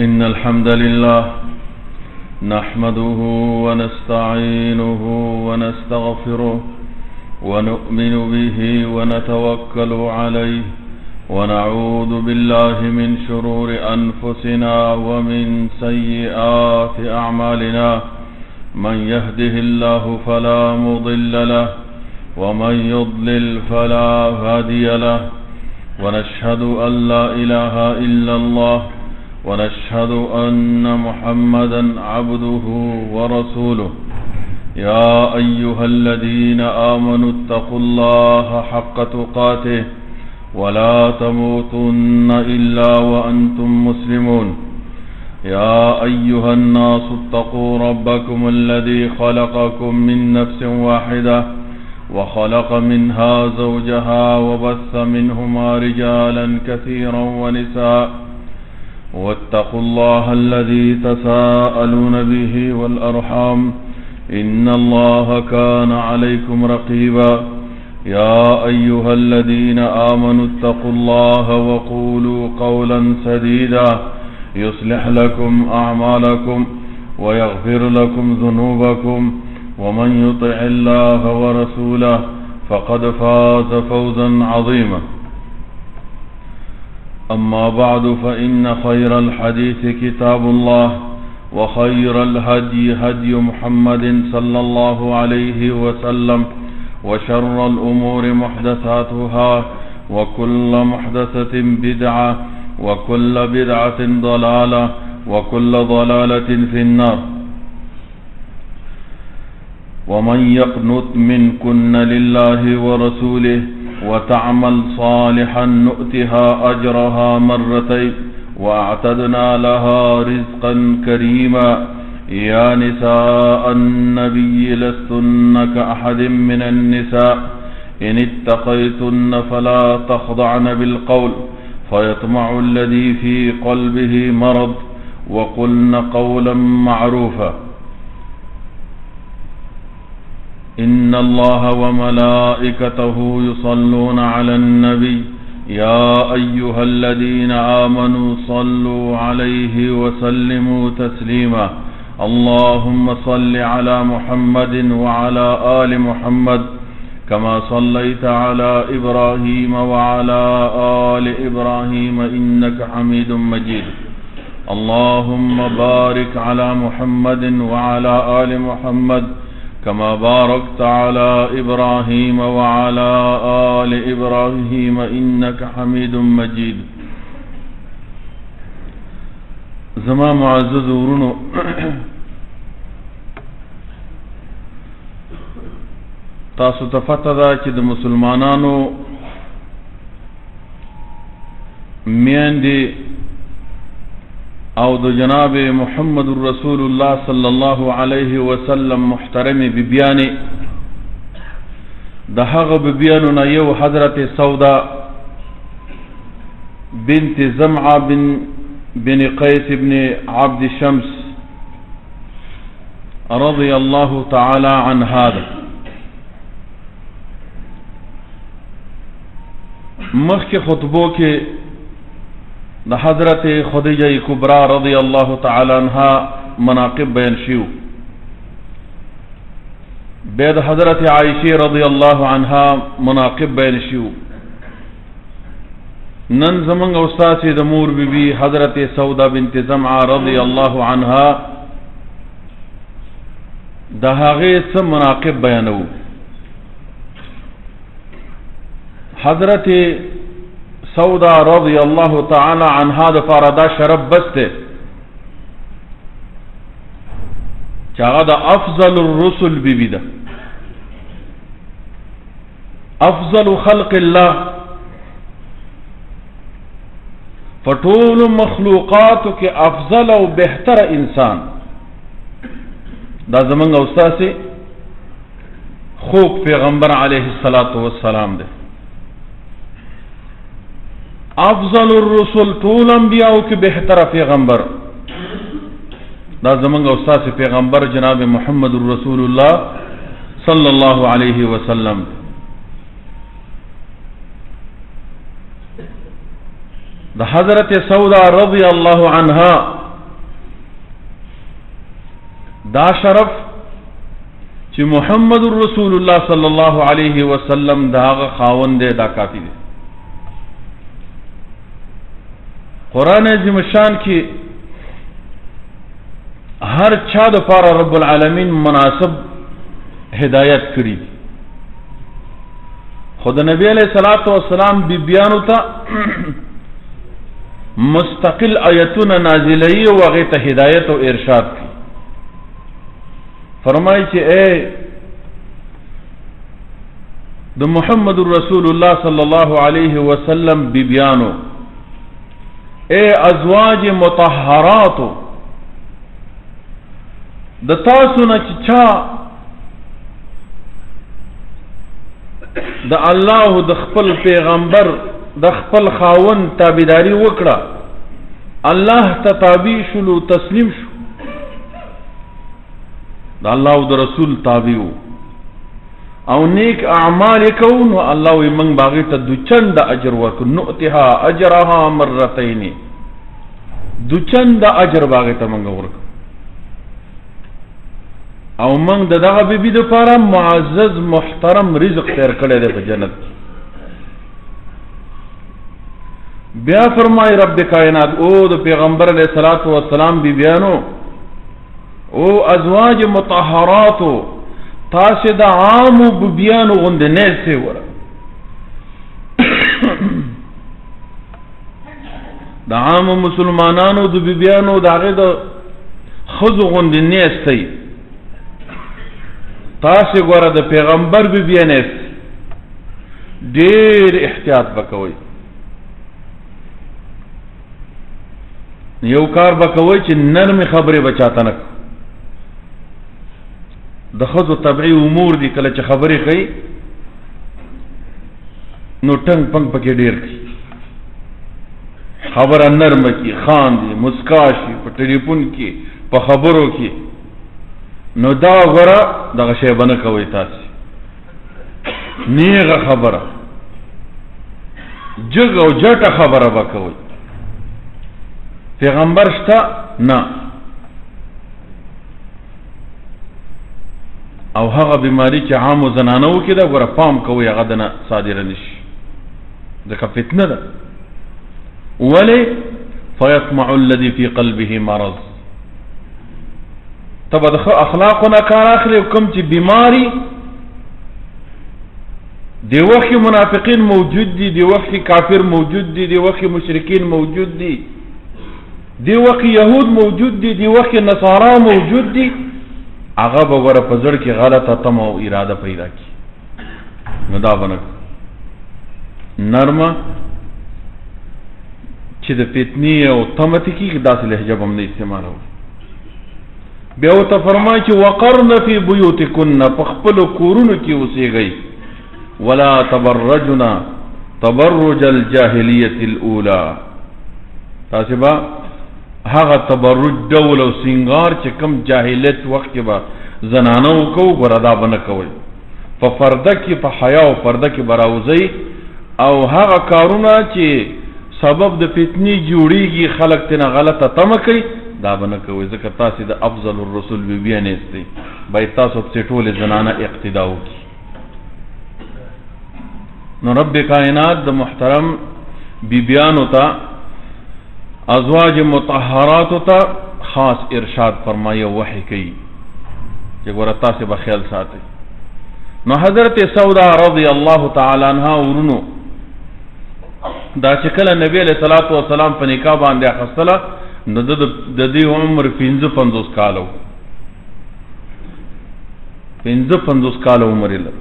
إن الحمد لله نحمده ونستعينه ونستغفره ونؤمن به ونتوكل عليه ونعوذ بالله من شرور أنفسنا ومن سيئات أعمالنا من يهده الله فلا مضل له ومن يضلل فلا هادي له ونشهد أن لا إله إلا الله ونشهد أن محمدا عبده ورسوله يا أيها الذين آمنوا اتقوا الله حق تقاته ولا تموتن إلا وأنتم مسلمون يا أيها الناس اتقوا ربكم الذي خلقكم من نفس واحدة وخلق منها زوجها وبث منهما رجالا كثيرا ونساء واتقوا الله الذي تساءلون به والأرحام إن الله كان عليكم رقيبا يا أيها الذين آمنوا اتقوا الله وقولوا قولا سديدا يصلح لكم أعمالكم ويغفر لكم ذنوبكم ومن يطع الله ورسوله فقد فاز فوزا عظيما أما بعد فإن خير الحديث كتاب الله وخير الهدي هدي محمد صلى الله عليه وسلم وشر الأمور محدثاتها وكل محدثة بدعة وكل بدعة ضلالة وكل ضلالة في النار ومن يقنت منكن لله ورسوله وتعمل صالحا نؤتها أجرها مرتين وأعتدنا لها رزقا كريما يا نساء النبي لستن كأحد من النساء إن اتقيتن فلا تخضعن بالقول فيطمع الذي في قلبه مرض وقلن قولا معروفا إن الله وملائكته يصلون على النبي يا أيها الذين آمنوا صلوا عليه وسلموا تسليما اللهم صل على محمد وعلى آل محمد كما صليت على إبراهيم وعلى آل إبراهيم إنك حميد مجيد اللهم بارك على محمد وعلى آل محمد كما باركت على إبراهيم وعلى آل إبراهيم إنك حميد مجيد زما معزز ورونو تاسو تفته دا چې د مسلمانانو میندې او د جناب محمد رسول الله صلی الله علیه وسلم محترم بیبیانی د هغه بیبیانو نه یو حضرت سودا بنت زمعه بن قیس بن عبد شمس رضی الله تعالی عنها مخکې خطبو کې د حضرت خدیجه کبرا رضی الله تعالی عنها مناقب بیان شیو بيد حضرت عائشة رضي الله عنها مناقب بیان شیو نن زمنګ استاد د مور بیبي حضرت سودا بنت زمعه رضی الله عنها د هغه سم مناقب بیانو حضرت سودا رضی الله تعالی عنها د فاردا شرف بسته چې هغه د افضل الرسل بیبي ده. افضل خلق الله فټول مخلوقاتو کې افضل او بهتر انسان دا زمونږ استاد خوږ پیغمبر علیه الصلاة والسلام ده. افضل الرسل طول انبیاء کې بهتر پیغمبر دا زمونږ استاد پیغمبر جناب محمد رسول الله صلی الله علیه وسلم. د حضرت سودا رضی الله عنها دا شرف چې محمد رسول الله صلی الله علیه وسلم داغه خاوند دا کافی دی. قرآن عظیم شان کې هر چا د پاره رب العالمین مناسب هدایت کړی. خود نبی علیہ الصلوۃ والسلام بیانو ته مستقل آیتونه نازلې او هغه ته هدایت او ارشاد کی. فرمایي چې اے د محمد رسول الله صلی الله علیه وسلم بیانو، اے ازواج مطهرات، د تاسو نه چې چا د الله د خپل پیغمبر د خپل خاوند تابعداري وکړه، الله ته تابع شلو، تسلیم شو، د الله او د رسول تابع او نیک اعمال کوو، نو الله وي موږ باغې ته دوچند اجر ورکو، نؤتها اجرها مرتين، دوچند اجر باغې ته موږ ورکو. او موږ د دغه بیبي دپاره معزز محترم رزق تیر کړی دی په جنت کې. بیا فرمای رب کائنات او د پیغمبر علیہ الصلوۃ والسلام بیبیانو، او ازواج مطهراتو، تاسو د عام بیبیانو غوندې نه سي وره، د عام مسلمانانو د بیبیانو د هغه د خزو غوندې نه استي، تاسو ګوره د پیغمبر بیبیانه ډېر احتیاط وکوي. یو کار وکوي چې نرم خبرې بچاته نه، د خزو طبعي امور دي، کله چې خبرې کوي نو ټنګ پنګ پکې ډېر کوي، خبره نرم کی، خاندي، مسکا شي په ټلیفون کې، په خبرو کې، نو دا غره دغه شی بنه کوي. تاسو نیغه خبره جګ او جټه خبره وکوي. پیغمبر شته نه، او هغه بیماری چې عام زنانو کې ده ګوره پام کوي هغه دنه صادره نشي، ځکه فتنه ده. ولی فیطمع الذي في قلبه مرض، تبا د اخلاقونه کار اخلي، کوم چې بیماری دی وخت منافقین موجود دي، دی وخت کافر موجود دي، دی وخت مشرکین موجود دي، دی وخت یهود موجود دي، دی وخت نصارا موجود دي، هغه به ګوره په زړه کې غلطه تمه او اراده پیدا کړي. نو دا بنه نرمه چې د فتنې او تمتې کې داسې لهجه به هم نه استعمالوي. بیا ورته فرمایي چې وقرن فی بیوتکن، په خپلو کورونو کې اوسېږئ، ولا تبرجنا تبرج الجاهلیة الاولى، تاسې به هغه تبرج ډول او سنگار چې کم جاهلیت وخت کې به زنانو کوو ګوره دا به نه کوئ. په پرده کې په حیا او پرده کې به راوځئ، او هغه کارونه چې سبب د فتنې جوړیږي، خلک ترې غلطه تمه کوي، دا به نه کوئ، ځکه تاسې د افضل الرسول بیبیانې استئ، باید تاسو پسې ټولې زنانه اقتدا وکړي. نو رب کائنات د محترم بیبیانو ته، ازواج مطهراتو ته خاص ارشاد فرمایي او وحی کوي چې ګوره تاسې به خیال ساتئ. نو حضرت سودا رضی الله تعالی عنها ورونو دا چې کله نبی علیہ الصلوۃ والسلام په نکاح باندې اخستله، نو د دې عمر 55 کالو، 50 کال عمر له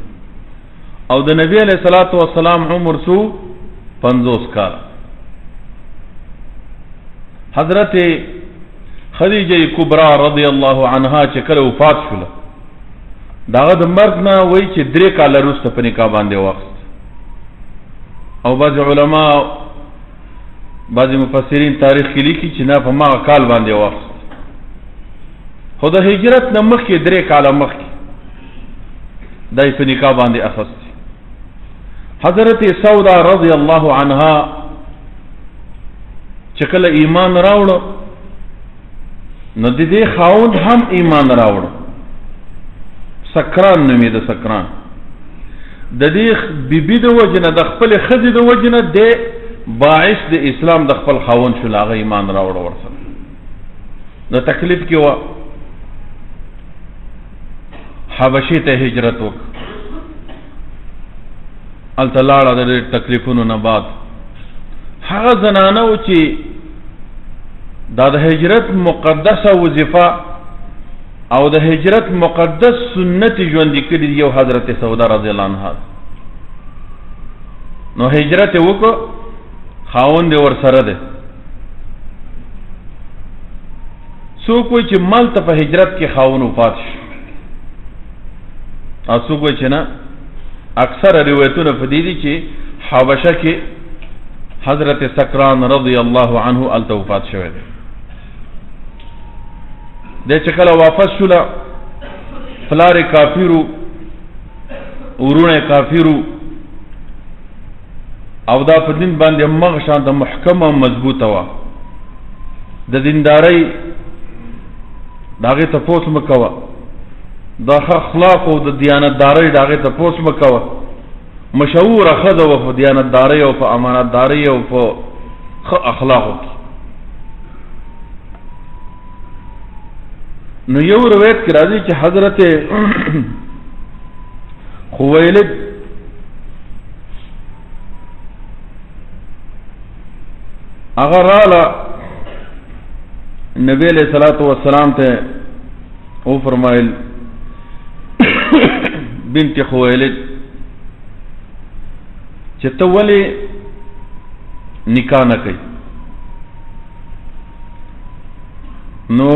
او د نبی علیہ الصلوۃ والسلام عمر سو 50 کال. حضرت خدیجه کبرا رضی الله عنها چې کله وفات شوه داغه د مرګ نه وای چې 3 کال وروسته په نکاح باندې وخت او بعض علما بعض مفسرین تاریخ کې لیکي چې نه په ما کال باندې وخت خو د هجرت نه مخکې 3 کال مخکې دای په نکاح باندې اخست. حضرت سودا رضی الله عنها چې کله ایمان راوړ نو د دې خاوند هم ایمان راوړ. سکران نومې د سکران د دې بیبي د وجنه د خپل خزې د وجنه د باعث د اسلام د خپل خاوند شو لاغه ایمان راوړ ورسره د تکلیف کې و حبشې ته هجرت وک التلاړه د تکلیفونو نه بعد هغه زنانه و چې دا د هجرت مقدسه وظیفه او د هجرت مقدس سنت ژوند کړي یو حضرت سودا رضی الله عنها نو هجرت وکړه خاوند ور سره ده سو کوئی چې مال ته په هجرت کې خاوند وفات شي او سو کوئی چې نه اکثر روایتونه په دې دي چې حبشه کې حضرت سکران رضی الله عنه الته وفات شوی دی. د چې کله واپس شوله پلار کافیرو ورونه کافیرو او دا په دین باندې مغ شان د محکمه مضبوطه وا د دیندارۍ داغه ته پوس مکوا د اخلاق او د دیانتدارۍ داغه ته پوس مکوا مشهور خذ او په دیانتدارۍ او په امانتدارۍ او په اخلاقو. نو یو روایت کې راځي چې حضرت خویلد اگر رالا نبی علیہ الصلوۃ والسلام ته او فرمایل بنت خویلد چې ته ولې نکاح نه کوي؟ نو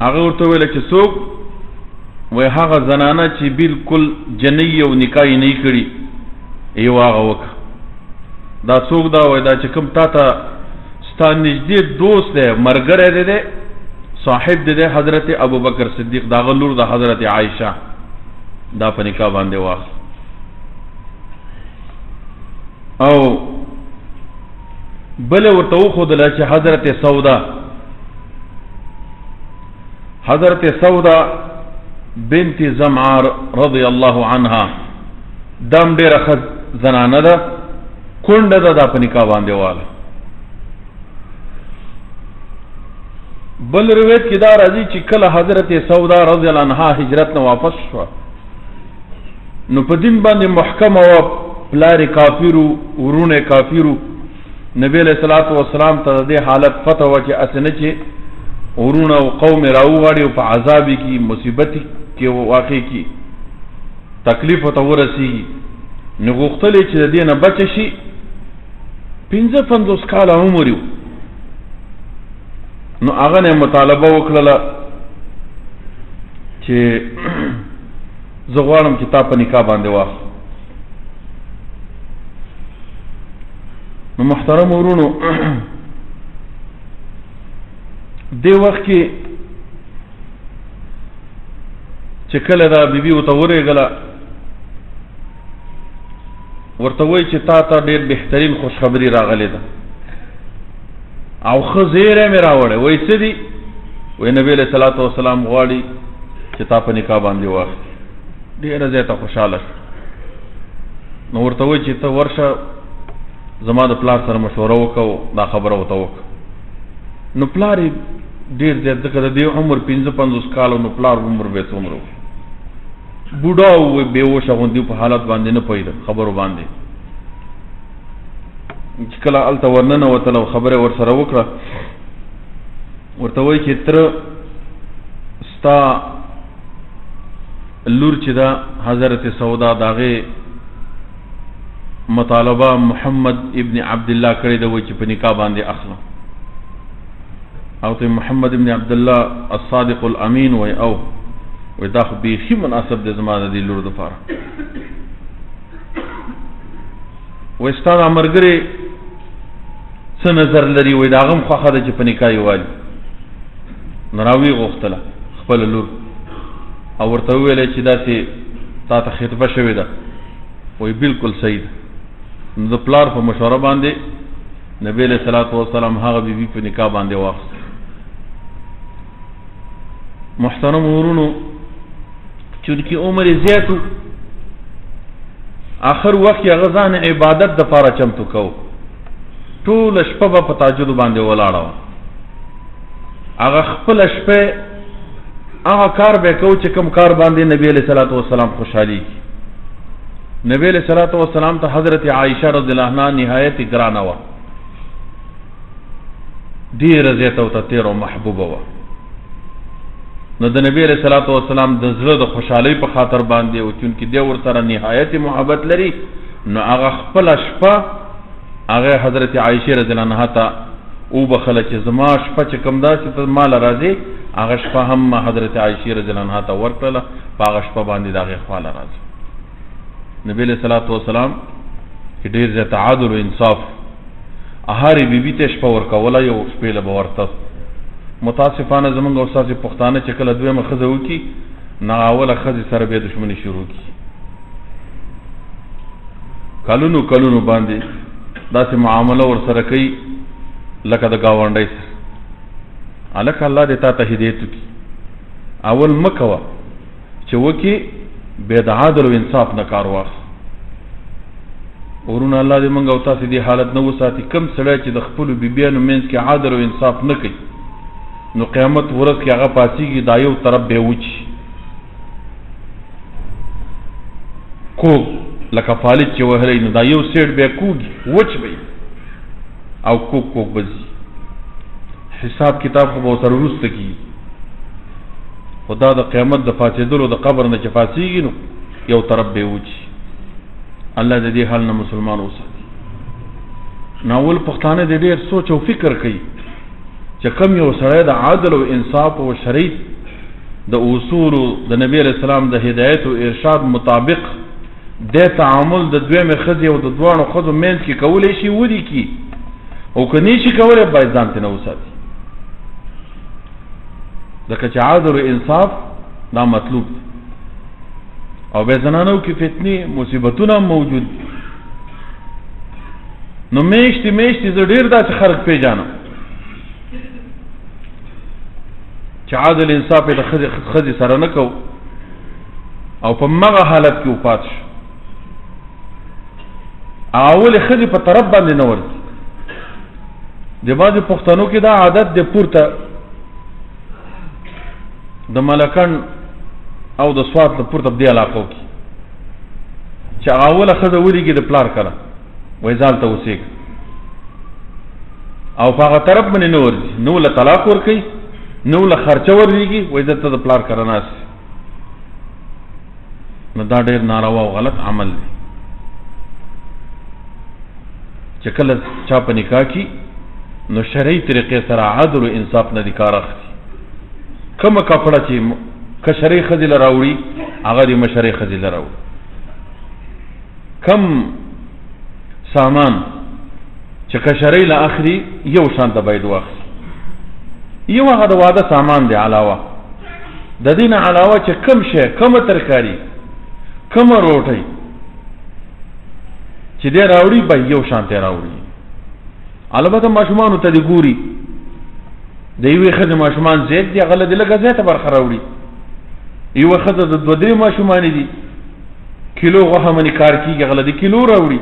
هغه ورته ویل چې څوک وای هغه زنانه چې بالکل جنۍ او نکاح نه کړي یو هغه وک دا څوک دا وای دا چې کوم تا ته ستا نږدې دوست دی مرګره دی صاحب دی حضرت ابوبکر صدیق دا غلور د حضرت عائشه دا په نکاح باندې واخ او بل ورته خود لا چې حضرت سودا بنت زمعار رضی الله عنها دم ډیره خد زنانه ده کونډه ده دا په نکاح باندې واله. بل روایت کې دا راځي چې کله حضرت سودا رضی الله عنها هجرت نه واپس شو نو په دین باندې محکمه و پلار کافیرو ورونه کافیرو نبی علیہ الصلوۃ والسلام ته د حالت فتح و چې اسنه چې ورونه او قوم راوغاړي او په عذاب کې مصیبت کې واقع کی تکلیف ته ورسیږي نو غوښتلې چې د دې نه بچ شي 55 کال عمر یو نو هغه نه مطالبه وکړه چې زه غواړم چې تا په نکاح باندې واخ. نو محترم ورونو دی وخت کې چې کله دا بیبي ورته ورغله ورته وایي چې تا ته ډېر بهترین خوشخبري راغلی ده او ښه زیری مې راوړی. وایي څه دي؟ وایي نبی علیه الصلوۃ والسلام غواړي چې تا په نکاح باندې واخلي. ډېره زیاته خوشحاله شو. نو ورته وایي چې ته ورشه زما د پلار سره مشوره وکړه دا خبره ورته وکړه. نو پلار یې ډېر زیات ځکه د دې عمر 55 کال نو پلار عمر به څومره و بوډا و بېهوشه غوندې په حالت باندې نه پوهېده خبرو باندې. چې کله هلته ورننوتله او خبره ورسره وکړه ورته وایي چې تره ستا لور چې دا حضرت سودا داغه مطالبه محمد ابن عبد الله کړی د وچ په نکاح باندې اخلم او ته محمد ابن عبد الله الصادق الامين وای او دا خو بیخي مناسب د زمانه دی لور د پاره وستان امرګری څه نظر لري وای دا غم خو خدای چې په نکاح یوالي نراوی غوښتله خپل لور او ورته ویل چې داسې تا ته خطبه شوې ده وای بالکل صحیح د پلار په مشوره باندې نبی له صلوات و سلام هغه بیبي په نکاح باندې واخیست. محترم ورونو چونکی عمر زیاتو آخر وخت هغه ځان عبادت د پاره چمتو کو ټول شپه په تهجد باندې ولاړو هغه خپل شپه هغه کار به کو چې کوم کار باندې نبی علیہ الصلوۃ والسلام خوشحالي نبی علیہ الصلوۃ والسلام ته حضرت عائشہ رضی الله عنها نهایت ګرانه و ډیر زیاته او تیر او محبوبه و نو د نبی علیہ الصلوۃ والسلام د زړه د خوشحالي په خاطر باندې او چونکی دی ورته نهایت محبت لري نو هغه خپل شپه هغه حضرت عائشہ رضی الله عنها ته او بخله چې زما شپه چې کوم دا چې مال راځي هغه شپه هم حضرت عائشہ رضی الله عنها ته ورکړه په هغه شپه باندې دغه خواله راځي. نبی علیہ الصلوۃ والسلام کې ډیر زیات عادل او انصاف اهاري بیبي ته شپه ورکوله یو شپه له ورته متاسفانه زمونږ استاد پښتانه چې کله دویمه خزه وکي نه اوله خزه سره به دښمنی شروع کی کلونو باندې داسې معامله ور سره کوي لکه د گاونډي سره الک الله دې تا ته هدایت کی اول مکوا چې وکي به د عادل او انصاف نه کار واخ ورونه الله دې مونږ او تاسو دې حالت نه وساتي کم سړی چې د خپل بیبيانو منځ کې عادل او انصاف نه کوي نو قیامت ورځ کې هغه پاتېږي دا یو طرف به وچی کو لکه فالج چې وهلې نو دا یو سیټ به کوږي وچ به او کوک بزي حساب کتاب خو به سره ورسته کی خدا د قیامت د فاتېدلو د قبر نه چې فاتېږي نو یو طرف به وچی الله دې حال نه مسلمان وساتي. ناول پښتانه دې ډېر سوچ او فکر کوي چې کوم یو سړی د عادل او انصاف او شریعت د اصول د نبی علیہ السلام د هدایت او ارشاد مطابق د تعامل د دویمه خزي او د دوانو خزو منځ کې کولای شي ودی کی او کني شي کولای باید ځان ته نو وساتي ځکه چې عادل او انصاف دا مطلوب او به زنانو کې فتنې مصیبتونه موجود نو میشتي زه ډیر دا چې خلق پیژانم چې عادل انصاف د خزي سره نه کو او په مغه حالت کې وفات شو اول خزي په طرف باندې نه ورځي د بعضې پښتنو کې دا عادت د پورته د ملکان او د سوات د پورته دی علاقو کې چې اوله خزه ولېږي د پلار کړه وای ځان ته اوسېږي او په هغه طرف باندې نه ورځي نو له طلاق ورکوي نو له خرچه ورلېږي وای دلته د پلار کړه ناست نو دا ډېر ناروا او غلط عمل دی چې کله چا په نکاح کې نو شرعي طریقې سره عدل او انصاف نه دي کار اخلي کومه کپړه چې کشري خزل راوړي هغه د مشري خزل راوړي کم سامان چې کشري له اخري یو شان ته باید واخلي یو هغه د واده سامان دی علاوه د دین علاوه چې کم شي کومه ترکاری کومه روټي چې دې راوړي به یو شان ته راوړي البته ماشومان ته دی ګوري د یوې خزه ماشومان زیات دی غل د لګه زیاته برخه راوړي یو خزه د دوه درې ماشومان دي کیلو غوښه منی کار کیږي غل د کیلو راوړي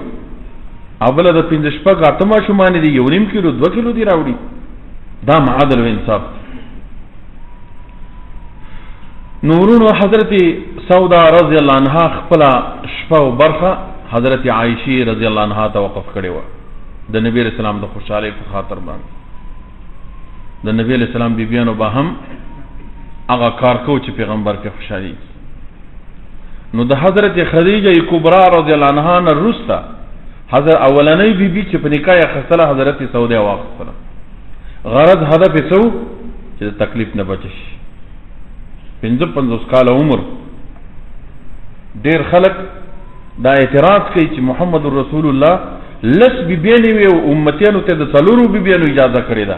اول د 15 شپږ اته ماشومان دي یو نیم کیلو 2 کیلو دی راوړي دا معادل و انصاف. نورونو حضرت سودا رضی الله عنها خپل شپه او برخه حضرت عائشہ رضی الله عنها توقف کړي و د نبی رسول الله د خوشاله په خاطر باندې د نبی رسول الله بیبيانو به هم هغه کار کو چې پیغمبر کې خوشالي نو د حضرت خدیجه کبرا رضی الله عنها نه رستا حضرت اولنۍ بیبي چې په نکاح خسته حضرت سعودي واخستله غرض هدف سو چې تکلیف نه بچ شي 55 کال عمر ډیر خلک دا اعتراض کوي چې محمد رسول الله لس بیبیانې وي او امتیانو ته د څلورو بیبیانو اجازه کړې ده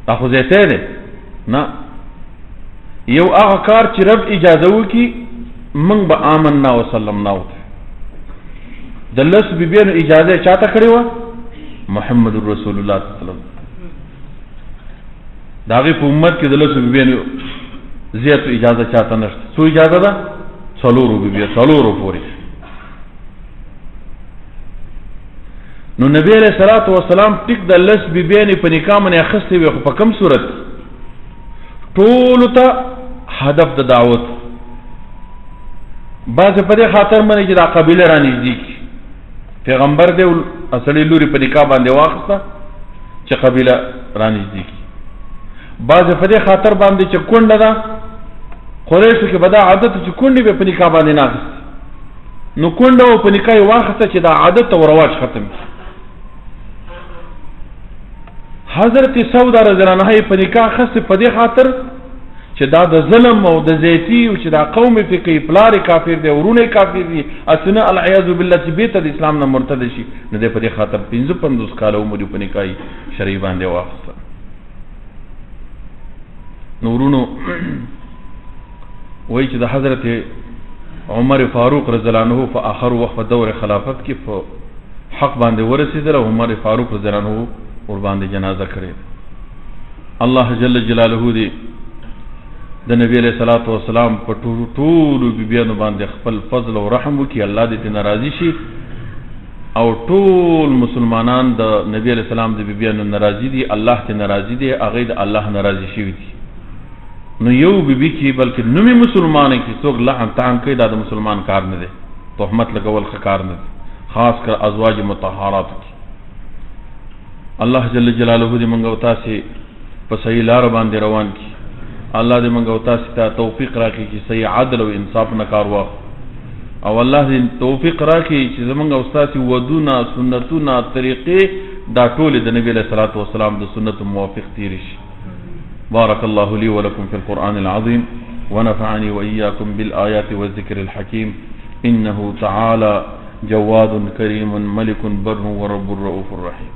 دا خو زیاته ده نه یو هغه کار چې رب اجازه وکي من به آمنا وسلمنا د لس بیبیانو اجازه چاته کړې وه محمد رسول الله صلی الله علیه وسلم دا غي په امت کې د لس بیبیانو زیات اجازه چاته نشته سو اجازه ده څلورو بیبیانو څلورو پورې نو نبی علیہ الصلوۃ والسلام ټیک د لس بیبیانې په نکاح باندې اخستې وي خو په کوم صورت ټول ته هدف د دعوت بعض په دې خاطر باندې چې دا قبیله را نږدې کی پیغمبر دې اصلي لوري په نکاح باندې واخسته چې قبیله را نږدې کی بعض په دې خاطر باندې چې کونډه ده قریشو کې بدا عادت چې کونډې به په نکاح باندې نه اخستې نو کونډه او په نکاح واخسته چې دا عادت او رواج ختم شي حضرت سودا رضی الله عنها په نکاح خاصه په دې خاطر چې دا د ظلم او د زیتی او چې دا قوم فقې پلار کافر دی ورونه کافر دي اسنه العیاذ بالله چې بیت د اسلام نه مرتد شي نه دې په دې خاطر 55 کال عمر په نکاح شری باندې واخصه نورونو وای چې د حضرت عمر فاروق رضی الله عنه په اخر وخت دور خلافت کې په حق باندې ورسېدل او عمر فاروق رضی الله عنه ور باندې جنازه کړې الله جل جلاله دې د نبی علیہ الصلوۃ والسلام په ټولو بیبیانو باندې خپل فضل او رحم وکي الله دې ناراضي شي او ټول مسلمانان د نبی علیہ السلام د بیبیانو ناراضي دي الله ته ناراضي دي هغه د الله ناراضي شي دي نو یو بیبي کې بلکې نومي مسلمان کې څوک لعن تعن کوي دا د مسلمان کار نه دی تهمت لګول کار نه دی خاص کر ازواج مطهرات کې الله جل جلاله دې منګو تاسو په صحیح لار باندې روان کی الله دې منګو تاسو ته توفیق راکړي چې صحیح عدل او انصاف نه کار واخ او الله دې توفیق راکړي چې زمونږ استاد ودونه سنتونه طریقې دا ټول د نبی له صلوات و سلام د سنت موافق تیر شي بارك الله لي ولكم في القرآن العظيم ونفعني وإياكم بالآيات والذكر الحكيم إنه تعالى جواد كريم ملك بر ورب الرؤوف الرحيم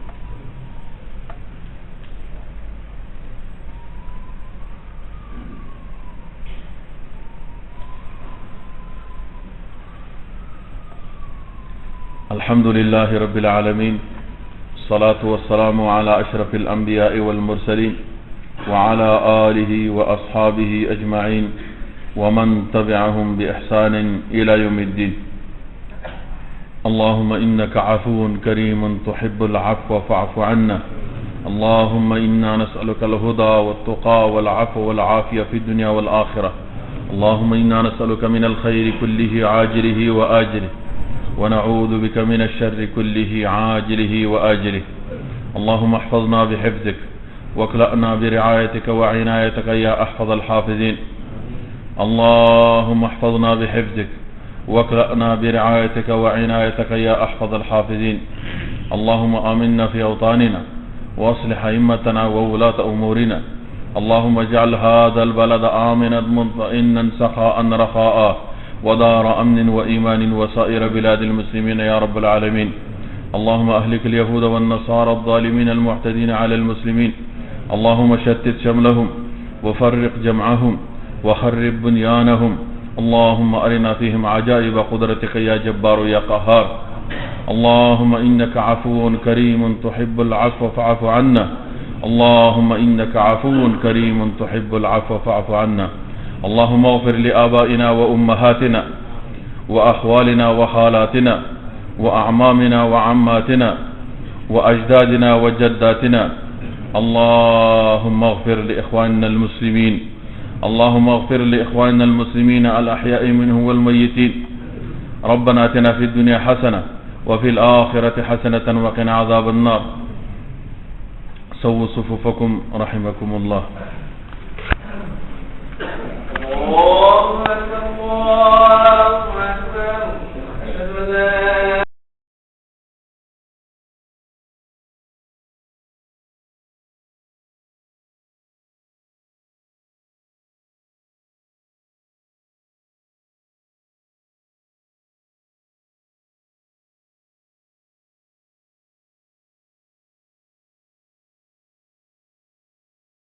الحمد لله رب العالمين الصلاة والسلام على أشرف الأنبياء والمرسلين وعلى آله وأصحابه أجمعين ومن تبعهم بإحسان إلى يوم الدين اللهم إنك عفو كريم تحب العفو فاعف عنا اللهم إنا نسألك الهدى والتقى والعفو والعافية في الدنيا والآخرة اللهم إنا نسألك من الخير كله عاجله وآجله ونعوذ بك من الشر كله عاجله وآجله اللهم احفظنا بحفظك واكلأنا برعايتك وعنايتك يا أحفظ الحافظين اللهم احفظنا بحفظك واكلأنا برعايتك وعنايتك يا أحفظ الحافظين اللهم آمنا في أوطاننا وأصلح أئمتنا وولاة أمورنا اللهم اجعل هذا البلد آمنا مطمئنا سخاء رخاء ودار أمن وإيمان وسائر بلاد المسلمين يا رب العالمين اللهم أهلك اليهود والنصارى الظالمين المعتدين على المسلمين اللهم شتت شملهم وفرق جمعهم وخرب بنيانهم اللهم أرنا فيهم عجائب قدرتك يا جبار يا قهار اللهم إنك عفو كريم تحب العفو فاعف عنا اللهم إنك عفو كريم تحب العفو فاعف عنا اللهم اغفر لآبائنا وأمهاتنا وأخوالنا وخالاتنا وأعمامنا وعماتنا وأجدادنا وجداتنا اللهم اغفر لإخواننا المسلمين اللهم اغفر لإخواننا المسلمين الأحياء منهم والميتين ربنا آتنا في الدنيا حسنة وفي الآخرة حسنة وقنا عذاب النار سووا صفوفكم رحمكم الله الله أكبر فما